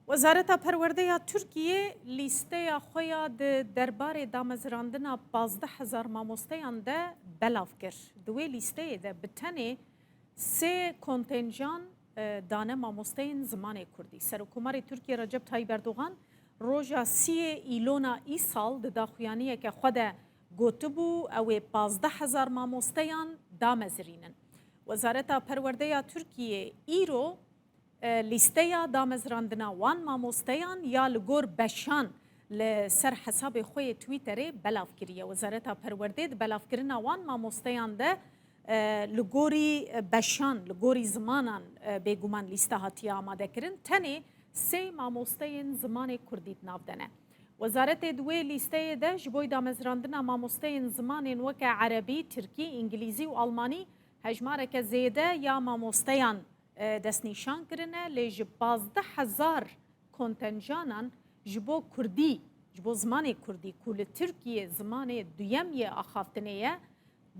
وزارت پرورده ترکیه لیسته خویا درباره damezrandina 15000 مامۆستەیان ده بەلاو کرد. دوێ لیستەیە ده bi tenê sê kontenjan dane mamosteyên Zimanê Kurdî. Serokkomarê Tirkiye Recep Tayyip Erdogan roja 30 îlona îsal di daxuyaniyeke xwe de gotibû ew ê 15000 mamosteyan damezrînin. Wezareta Perwerdeya Tirkiye îro لیستەیە damezrandina wan mamosteyan ya li gor beşan li ser hesabê xwe yê Twitterê belav kiriye. Wezareta Perwerdê di belavkirina wan mamosteyan de li gorî beşan, li gorî zimanan bêguman lîste hatiye amadekirin. Tenê sê mamosteyên Zimanê Kurdî nav dene. Wezaretê di wê lîsteyê de ji bo damezrandina mamosteyên zimanên weke Erebî, Tirkî, İngilîzî û Almanî hejmareke zêde ya mamosteyan destnîşan kirine lê ji 15000 kontenjanan ji bo Kurdî, ji bo Zimanê Kurdî ku li Tirkiye zimanê duyem yê axaftinê ye,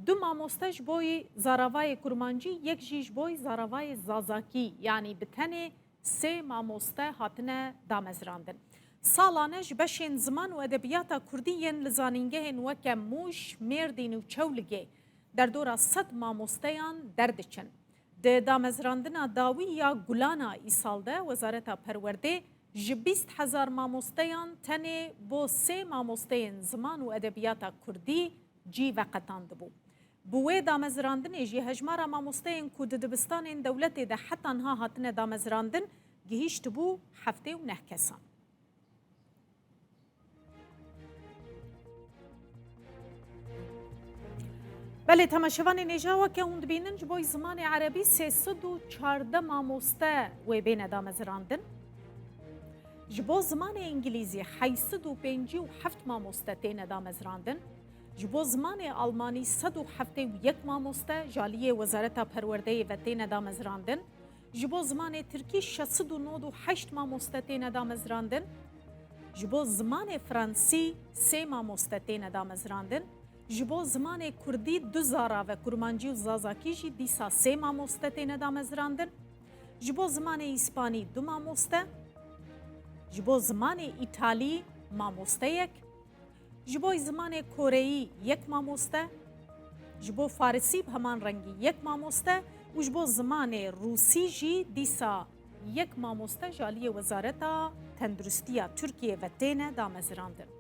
du mamoste ji bo zaravayê kurmancî, yek jî ji bo zaravayê zazakî, yanî bi tenê sê mamoste hatine damezrandin. Salane ji beşên ziman û edebiyata Kurdî yên li zanîngehên weke Mûş, Mêrdîn û Çewligê derdora 100 mamosteyan derdiçin. Di damezrandina dawî ya gulana îsal de Wezareta Perwerdê ji 20000 mamosteyan tenê bo sê mamosteyên ziman û edebiyata Kurdî cî veqetan dibû. Bi wê damezrandinê jî hejmara mamosteyên ku di dibistanên dewletê de heta niha hatine damezrandin gihîştibû 79 kesan. بله تماشاوان نێژاوە کە hûn dibînin ji bo Zimanê Erebî 314 mamoste wê bêne damezrandin. Ji bo Zimanê İngilîzî 857 mamoste têne damezrandin. Ji bo Zimanê Almanî 171 mamoste jaliyê Wezareta Perwerdeyê ve têne damezrandin. Ji bo Zimanê Tirkî 698 mamoste têne damezrandin. Ji bo Zimanê Fransî 3 mamoste têne damezrandin. Ji bo Zimanê Kurdî du zara ve kurmancî û zazakî jî dîsa sê mamoste têne damezrandin. Ji bo Zimanê İspanî du mamoste. Ji bo Zimanê İtalî mamosteyek. Ji bo Zimanê Koreyî yek mamoste. Ji bo Farisî bi heman rengî yek mamoste û ji bo Zimanê Rûsî jî dîsa yek mamoste jaliyê Wezareta Tendurustiya Tirkiye ve têne damezrandin.